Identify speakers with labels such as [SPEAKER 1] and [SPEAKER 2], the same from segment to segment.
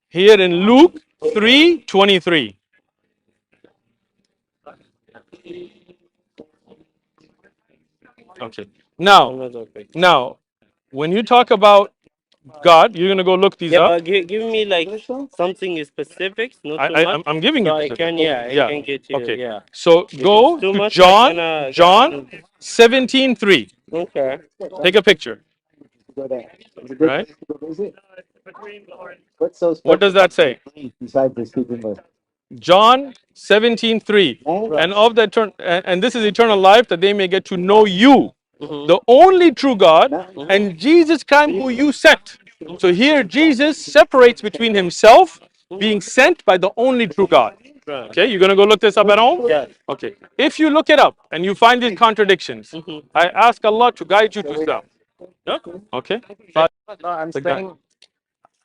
[SPEAKER 1] here in Luke 3:23. Okay. Now, when you talk about God, you're gonna go look these
[SPEAKER 2] Yeah,
[SPEAKER 1] up.
[SPEAKER 2] but give me like something specific, not too much,
[SPEAKER 1] I'm giving you
[SPEAKER 2] so I
[SPEAKER 1] specific.
[SPEAKER 2] can, yeah, I
[SPEAKER 1] Yeah.
[SPEAKER 2] can get you,
[SPEAKER 1] Okay.
[SPEAKER 2] yeah.
[SPEAKER 1] So
[SPEAKER 2] If it's
[SPEAKER 1] go
[SPEAKER 2] too
[SPEAKER 1] to
[SPEAKER 2] much, I
[SPEAKER 1] John,
[SPEAKER 2] can,
[SPEAKER 1] John 17:3.
[SPEAKER 2] okay.
[SPEAKER 1] Take a picture.
[SPEAKER 3] Go there. Is it
[SPEAKER 1] Right?
[SPEAKER 3] go visit? What's so
[SPEAKER 1] What does
[SPEAKER 3] special
[SPEAKER 1] that say?
[SPEAKER 3] besides the sleeping bird?
[SPEAKER 1] John 17:3. And of the and this is eternal life, that they may get to know you,
[SPEAKER 2] Mm-hmm.
[SPEAKER 1] the only true God,
[SPEAKER 2] Mm-hmm.
[SPEAKER 1] and Jesus Christ who you sent. So here Jesus separates between himself being sent by the only true God.
[SPEAKER 2] Right.
[SPEAKER 1] Okay, you're gonna go look this up at home?
[SPEAKER 2] Yeah.
[SPEAKER 1] Okay. If you look it up and you find these contradictions,
[SPEAKER 2] Mm-hmm.
[SPEAKER 1] I ask Allah to guide you to self.
[SPEAKER 2] Yeah.
[SPEAKER 1] Okay?
[SPEAKER 3] No, I'm
[SPEAKER 1] The guy.
[SPEAKER 3] saying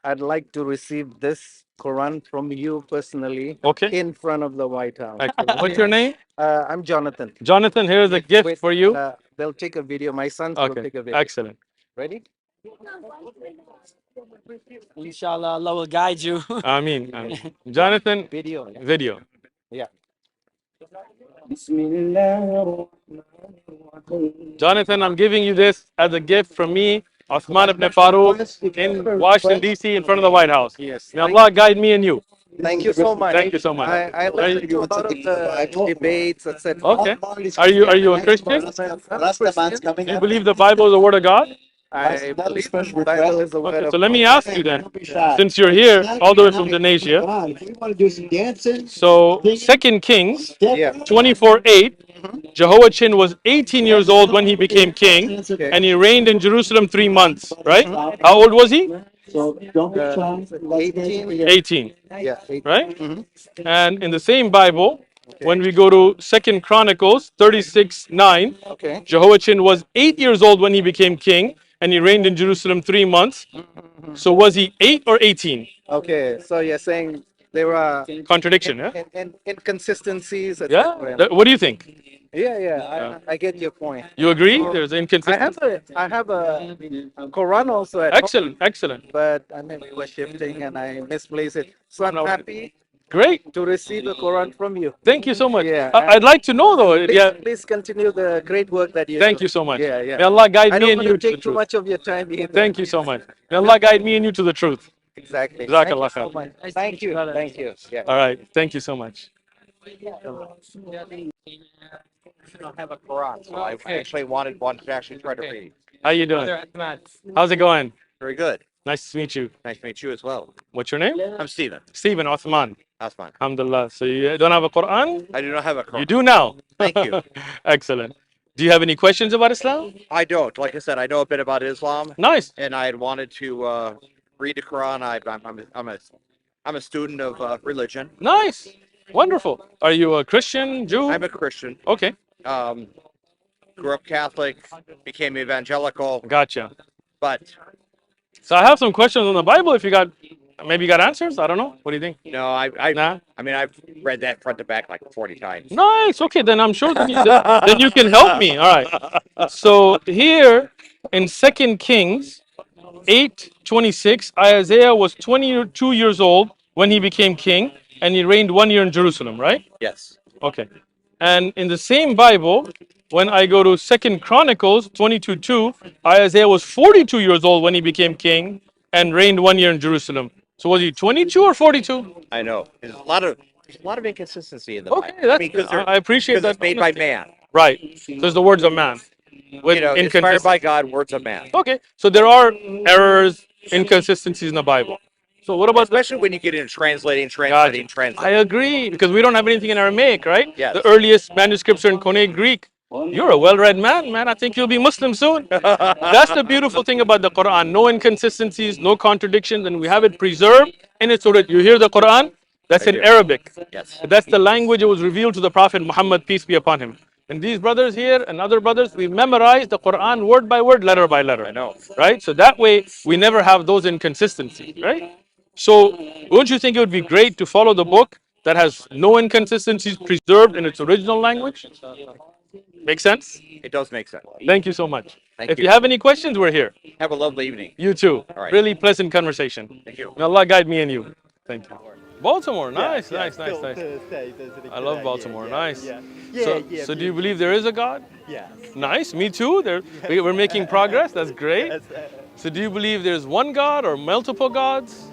[SPEAKER 3] I'd like to receive this Quran from you personally
[SPEAKER 1] Okay.
[SPEAKER 3] in front of the White House.
[SPEAKER 1] Excellent. What's your name?
[SPEAKER 3] I'm Jonathan.
[SPEAKER 1] Jonathan, here's a gift
[SPEAKER 3] Wait,
[SPEAKER 1] for you.
[SPEAKER 3] they'll take a video. My sons will
[SPEAKER 1] Okay.
[SPEAKER 3] take a video.
[SPEAKER 1] Excellent.
[SPEAKER 3] Ready?
[SPEAKER 4] Inshallah, Allah will guide you.
[SPEAKER 1] Ameen. Ameen. Jonathan,
[SPEAKER 3] Video. Yeah.
[SPEAKER 1] video.
[SPEAKER 3] Yeah.
[SPEAKER 1] Jonathan, I'm giving you this as a gift from me, Uthman ibn Farooq, in Washington, D.C., in front of the White House.
[SPEAKER 3] Yes.
[SPEAKER 1] May Allah guide me and you.
[SPEAKER 3] Thank you so much.
[SPEAKER 1] Thank you so much.
[SPEAKER 3] I listened to a lot of the debates, etc.
[SPEAKER 1] Okay. Are you a Christian? Do you believe the Bible is the Word of God?
[SPEAKER 3] I believe the Bible is the word
[SPEAKER 1] Okay,
[SPEAKER 3] of
[SPEAKER 1] so let me
[SPEAKER 3] God.
[SPEAKER 1] ask you then, since you're here all the way from Indonesia, so 2 Kings
[SPEAKER 3] Yeah.
[SPEAKER 1] 24:8, Jehoiachin was 18 years old when he became king,
[SPEAKER 3] Okay.
[SPEAKER 1] and he reigned in Jerusalem 3 months, right? How old was he?
[SPEAKER 3] So don't be shy. 18.
[SPEAKER 1] 18,
[SPEAKER 3] Yeah. 18.
[SPEAKER 1] right?
[SPEAKER 3] Mhm.
[SPEAKER 1] And in the same Bible, when we go to 2 Chronicles 36:9,
[SPEAKER 3] Okay.
[SPEAKER 1] Jehoiachin was 8 years old when he became king, and he reigned in Jerusalem 3 months. So was he 8 or 18?
[SPEAKER 3] Okay. So you're saying there were
[SPEAKER 1] Contradiction, yeah?
[SPEAKER 3] inconsistencies,
[SPEAKER 1] Yeah?
[SPEAKER 3] etc.
[SPEAKER 1] What do you think?
[SPEAKER 3] Yeah. I get your point.
[SPEAKER 1] You agree? There's inconsistency.
[SPEAKER 3] I have a Quran also at home,
[SPEAKER 1] Excellent, excellent.
[SPEAKER 3] but I mean we were shifting and I misplaced it. So I'm happy
[SPEAKER 1] Great.
[SPEAKER 3] to receive the Quran from you.
[SPEAKER 1] Thank you so much.
[SPEAKER 3] Yeah.
[SPEAKER 1] I'd like to know though.
[SPEAKER 3] Please,
[SPEAKER 1] Yeah.
[SPEAKER 3] please continue the great work that you
[SPEAKER 1] Thank
[SPEAKER 3] do.
[SPEAKER 1] you so much.
[SPEAKER 3] Yeah.
[SPEAKER 1] May Allah guide
[SPEAKER 3] I
[SPEAKER 1] me
[SPEAKER 3] don't
[SPEAKER 1] and
[SPEAKER 3] want
[SPEAKER 1] you
[SPEAKER 3] to
[SPEAKER 1] to the
[SPEAKER 3] take too
[SPEAKER 1] truth.
[SPEAKER 3] much of your time either.
[SPEAKER 1] Thank you so much. May Allah guide me and you to the truth.
[SPEAKER 3] Exactly.
[SPEAKER 1] Jazakallah
[SPEAKER 3] Thank you so
[SPEAKER 1] khair.
[SPEAKER 3] much. Thank you. Thank you. Yeah.
[SPEAKER 1] All right. Thank you so much.
[SPEAKER 5] I don't have a Quran, so I actually wanted one to actually try to read.
[SPEAKER 1] How you doing? How's it going?
[SPEAKER 5] Very good.
[SPEAKER 1] Nice to meet you.
[SPEAKER 5] Nice to meet you as well.
[SPEAKER 1] What's your name?
[SPEAKER 5] I'm Stephen.
[SPEAKER 1] Stephen Uthman.
[SPEAKER 5] That's fine.
[SPEAKER 1] Alhamdulillah. So you don't have a Quran?
[SPEAKER 5] I do not have a Quran.
[SPEAKER 1] You do now.
[SPEAKER 5] Thank you.
[SPEAKER 1] Excellent. Do you have any questions about Islam?
[SPEAKER 5] I don't. Like I said, I know a bit about Islam,
[SPEAKER 1] Nice.
[SPEAKER 5] and I had wanted to read the Quran. I'm a student of religion.
[SPEAKER 1] Nice. Wonderful. Are you a Christian, Jew?
[SPEAKER 5] I'm a Christian.
[SPEAKER 1] Okay.
[SPEAKER 5] Um, grew up Catholic, became evangelical,
[SPEAKER 1] Gotcha.
[SPEAKER 5] but
[SPEAKER 1] So I have some questions on the Bible. If you got, maybe you got answers. I don't know. What do you think?
[SPEAKER 5] no,
[SPEAKER 1] Nah.
[SPEAKER 5] I mean, I've read that front to back like 40 times.
[SPEAKER 1] Nice. Okay, then I'm sure then you can help me. All right. So here in 2 Kings 8:26, Isaiah was 22 years old when he became king, and he reigned 1 year in Jerusalem, right?
[SPEAKER 5] Yes.
[SPEAKER 1] Okay. And in the same Bible, when I go to 2 Chronicles 22:2, Isaiah was 42 years old when he became king and reigned 1 year in Jerusalem. So was he 22 or 42?
[SPEAKER 5] I know. There's a lot of inconsistency in the
[SPEAKER 1] Okay,
[SPEAKER 5] Bible.
[SPEAKER 1] that's,
[SPEAKER 5] Because
[SPEAKER 1] I appreciate that.
[SPEAKER 5] it's made by man.
[SPEAKER 1] Right. There's the words of man. With
[SPEAKER 5] You know, inspired
[SPEAKER 1] inconsistency.
[SPEAKER 5] by God, words of man.
[SPEAKER 1] Okay. So there are errors, inconsistencies in the Bible. So what about
[SPEAKER 5] Especially when you get into translating.
[SPEAKER 1] I agree, because we don't have anything in Aramaic, right?
[SPEAKER 5] Yes.
[SPEAKER 1] The earliest manuscripts are in Koine Greek. You're a well-read man. I think you'll be Muslim soon. That's the beautiful thing about the Quran. No inconsistencies, no contradictions, and we have it preserved in its order. You hear the Quran? That's in Arabic.
[SPEAKER 5] Yes.
[SPEAKER 1] That's the language it was revealed to the Prophet Muhammad, peace be upon him. And these brothers here and other brothers, we memorize the Quran word by word, letter by letter.
[SPEAKER 5] I know.
[SPEAKER 1] Right? So that way, we never have those inconsistencies, right? So, wouldn't you think it would be great to follow the book that has no inconsistencies preserved in its original language? Make sense?
[SPEAKER 5] It does make sense.
[SPEAKER 1] Thank you so much.
[SPEAKER 5] Thank
[SPEAKER 1] If
[SPEAKER 5] you.
[SPEAKER 1] you have any questions, we're here.
[SPEAKER 5] Have a lovely evening.
[SPEAKER 1] You too.
[SPEAKER 5] All right.
[SPEAKER 1] Really pleasant conversation.
[SPEAKER 5] Thank you.
[SPEAKER 1] May Allah guide me and you. Thank you. Baltimore, nice,
[SPEAKER 6] Yeah,
[SPEAKER 1] nice, nice,
[SPEAKER 6] still
[SPEAKER 1] nice.
[SPEAKER 6] to this day visiting
[SPEAKER 1] I love
[SPEAKER 6] today.
[SPEAKER 1] Baltimore,
[SPEAKER 6] Yeah,
[SPEAKER 1] nice.
[SPEAKER 6] Yeah,
[SPEAKER 1] So do you believe there is a God?
[SPEAKER 6] Yes.
[SPEAKER 1] Nice, me too. We're making progress, that's great.
[SPEAKER 6] Yes.
[SPEAKER 1] So do you believe there's one God or multiple gods?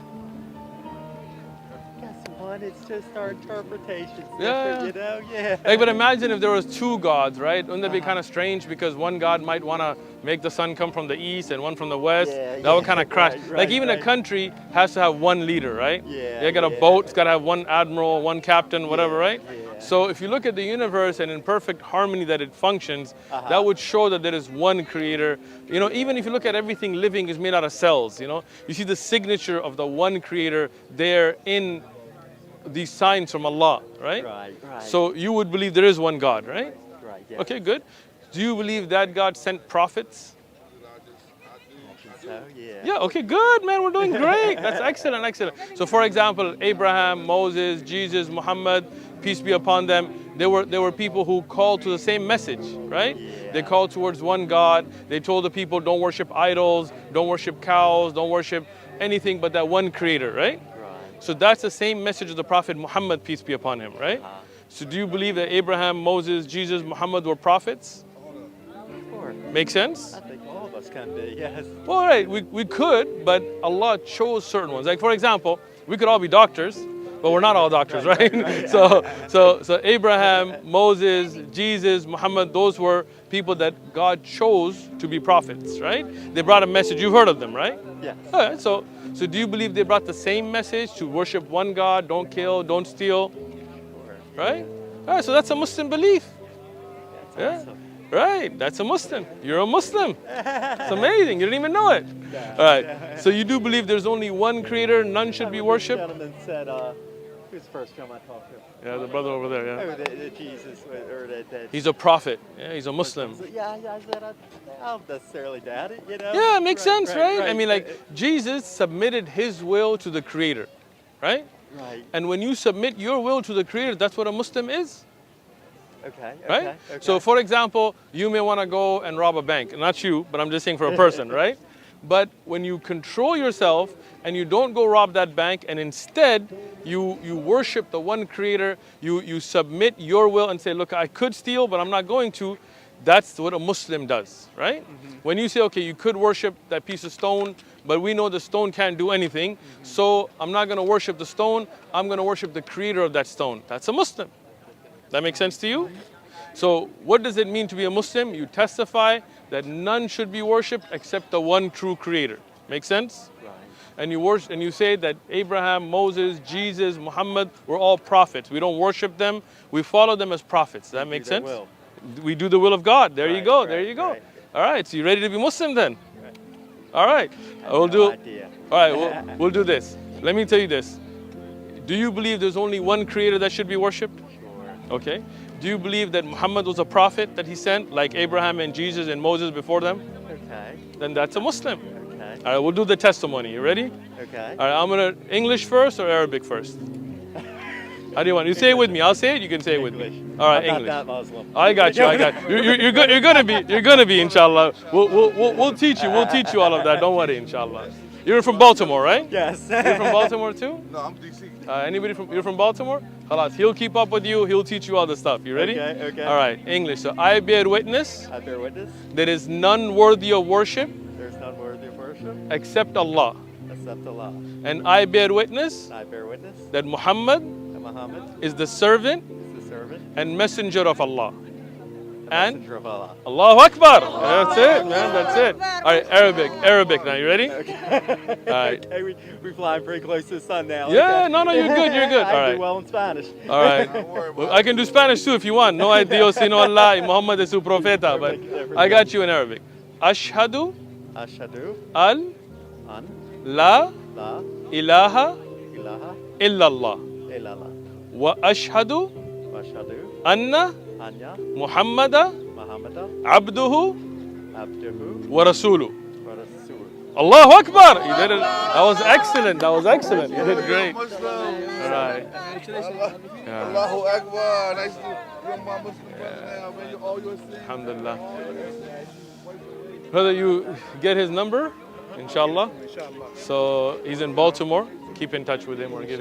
[SPEAKER 6] Guess what? It's just our interpretations.
[SPEAKER 1] Yeah.
[SPEAKER 6] You know? Yeah.
[SPEAKER 1] Like, but imagine if there was two gods, right? Wouldn't that be kind of strange? Because one God might want to make the sun come from the east and one from the west.
[SPEAKER 6] Yeah,
[SPEAKER 1] That would
[SPEAKER 6] yeah,
[SPEAKER 1] kind of crash.
[SPEAKER 6] right,
[SPEAKER 1] Like even a
[SPEAKER 6] right.
[SPEAKER 1] country has to have one leader, right?
[SPEAKER 6] Yeah,
[SPEAKER 1] You got a
[SPEAKER 6] yeah.
[SPEAKER 1] boat, it's got to have one admiral, one captain, whatever,
[SPEAKER 6] Yeah,
[SPEAKER 1] right?
[SPEAKER 6] yeah.
[SPEAKER 1] So if you look at the universe and in perfect harmony that it functions, that would show that there is one creator. You know, even if you look at everything living is made out of cells, you know, you see the signature of the one creator there in these signs from Allah, right?
[SPEAKER 6] Right, right.
[SPEAKER 1] So you would believe there is one God, right?
[SPEAKER 6] Right, yeah.
[SPEAKER 1] Okay, good. Do you believe that God sent prophets?
[SPEAKER 6] So, yeah.
[SPEAKER 1] Yeah, okay, good, man. We're doing great. That's excellent, excellent. So, for example, Abraham, Moses, Jesus, Muhammad, peace be upon them, they were people who called to the same message, right?
[SPEAKER 6] Yeah.
[SPEAKER 1] They called towards one God. They told the people, don't worship idols, don't worship cows, don't worship anything but that one creator, right? So that's the same message of the Prophet Muhammad, peace be upon him, right? So do you believe that Abraham, Moses, Jesus, Muhammad were prophets?
[SPEAKER 6] Of course.
[SPEAKER 1] Make sense?
[SPEAKER 6] I think all of us can be, yes.
[SPEAKER 1] Well, right, we could, but Allah chose certain ones. Like for example, we could all be doctors, but we're not all doctors, right? So Abraham, Moses, Jesus, Muhammad, those were people that God chose to be prophets, right? They brought a message. You've heard of them, right?
[SPEAKER 6] Yes.
[SPEAKER 1] All right, so do you believe they brought the same message to worship one God, don't kill, don't steal, right? All right, so that's a Muslim belief. Yeah.
[SPEAKER 6] Awesome.
[SPEAKER 1] Right, that's a Muslim. You're a Muslim. It's amazing. You didn't even know it. All right. So you do believe there's only one creator, none should be worshipped?
[SPEAKER 6] The gentleman said, who's the first gentleman I talked to?
[SPEAKER 1] Yeah, the brother over there, yeah.
[SPEAKER 6] Oh, the Jesus, or that.
[SPEAKER 1] He's a prophet. Yeah, he's a Muslim.
[SPEAKER 6] Yeah, I said, I don't necessarily doubt it, you know?
[SPEAKER 1] Yeah, it makes sense, right? I mean,
[SPEAKER 6] right.
[SPEAKER 1] like, Jesus submitted his will to the creator, right?
[SPEAKER 6] Right.
[SPEAKER 1] And when you submit your will to the creator, that's what a Muslim is.
[SPEAKER 6] Okay,
[SPEAKER 1] Right?
[SPEAKER 6] okay.
[SPEAKER 1] So for example, you may want to go and rob a bank. Not you, but I'm just saying for a person, right? But when you control yourself and you don't go rob that bank and instead you worship the one creator, you submit your will and say, look, I could steal, but I'm not going to. That's what a Muslim does, right? When you say, okay, you could worship that piece of stone, but we know the stone can't do anything, so I'm not going to worship the stone, I'm going to worship the creator of that stone. That's a Muslim. That makes sense to you? So what does it mean to be a Muslim? You testify that none should be worshipped except the one true creator. Make sense?
[SPEAKER 6] Right.
[SPEAKER 1] And you worship, and you say that Abraham, Moses, Jesus, Muhammad were all prophets. We don't worship them. We follow them as prophets. Does that make sense?
[SPEAKER 6] Will.
[SPEAKER 1] We do the will of God. There you
[SPEAKER 6] Right,
[SPEAKER 1] go.
[SPEAKER 6] right,
[SPEAKER 1] There you go.
[SPEAKER 6] right.
[SPEAKER 1] All right. So you ready to be Muslim then?
[SPEAKER 6] Right.
[SPEAKER 1] All right. We'll
[SPEAKER 6] No
[SPEAKER 1] do.
[SPEAKER 6] idea.
[SPEAKER 1] All right. We'll do this. Let me tell you this. Do you believe there's only one creator that should be worshipped?
[SPEAKER 6] Sure.
[SPEAKER 1] Okay. Do you believe that Muhammad was a prophet that he sent, like Abraham and Jesus and Moses before them?
[SPEAKER 6] Okay.
[SPEAKER 1] Then that's a Muslim.
[SPEAKER 6] Okay.
[SPEAKER 1] All right, we'll do the testimony. You ready?
[SPEAKER 6] Okay.
[SPEAKER 1] All right, I'm gonna English first or Arabic first? How do you want? You say it with me. I'll say it. You can say it with me. All right,
[SPEAKER 6] I'm
[SPEAKER 1] English.
[SPEAKER 6] not that Muslim.
[SPEAKER 1] I got you. I got you. You're gonna be. Inshallah. We'll teach you. We'll teach you all of that. Don't worry. Inshallah. You're from Baltimore, right?
[SPEAKER 6] Yes.
[SPEAKER 1] You're from Baltimore too?
[SPEAKER 7] No, I'm DC.
[SPEAKER 1] Anybody from? You're from Baltimore? Khalas. He'll keep up with you. He'll teach you all the stuff. You ready?
[SPEAKER 6] Okay, okay.
[SPEAKER 1] All right. English. So I bear witness.
[SPEAKER 6] I bear witness.
[SPEAKER 1] There is none worthy of worship
[SPEAKER 6] There's none worthy of worship
[SPEAKER 1] except Allah.
[SPEAKER 6] except Allah.
[SPEAKER 1] And I bear witness
[SPEAKER 6] I bear witness
[SPEAKER 1] that Muhammad
[SPEAKER 6] that Muhammad
[SPEAKER 1] is the servant
[SPEAKER 6] is the servant
[SPEAKER 1] and messenger of Allah. And
[SPEAKER 6] messenger of Allah.
[SPEAKER 1] Allahu Akbar. That's it, man. That's it. All right, Arabic now. You ready?
[SPEAKER 6] Okay.
[SPEAKER 1] All right.
[SPEAKER 6] Okay, we flying pretty close to the sun now.
[SPEAKER 1] Yeah,
[SPEAKER 6] okay.
[SPEAKER 1] no, you're good. You're good.
[SPEAKER 6] I
[SPEAKER 1] All
[SPEAKER 6] do
[SPEAKER 1] right.
[SPEAKER 6] well in Spanish.
[SPEAKER 1] All right. Well, I can do Spanish too if you want. No hay Dios sino Allah y Muhammad es su profeta. But I got you in Arabic. Ashhadu
[SPEAKER 6] Ashhadu
[SPEAKER 1] al
[SPEAKER 6] an
[SPEAKER 1] la
[SPEAKER 6] la
[SPEAKER 1] ilaha
[SPEAKER 6] ilaha
[SPEAKER 1] illallah
[SPEAKER 6] illallah
[SPEAKER 1] wa ashhadu
[SPEAKER 6] wa ashhadu
[SPEAKER 1] anna
[SPEAKER 6] anna
[SPEAKER 1] Muhammada
[SPEAKER 6] Muhammadan
[SPEAKER 1] abduhu
[SPEAKER 6] abduhu
[SPEAKER 1] wa rasuluh.
[SPEAKER 6] wa rasul.
[SPEAKER 1] Allahu Akbar. You did it. That was excellent. That was excellent. You did great. All right. Yeah.
[SPEAKER 7] Allahu Akbar. Nice to you're my Muslim brother now, man. All your sins.
[SPEAKER 1] Alhamdulillah. Brother, you get his number, inshallah.
[SPEAKER 7] Inshallah.
[SPEAKER 1] So he's in Baltimore. Keep in touch with him or give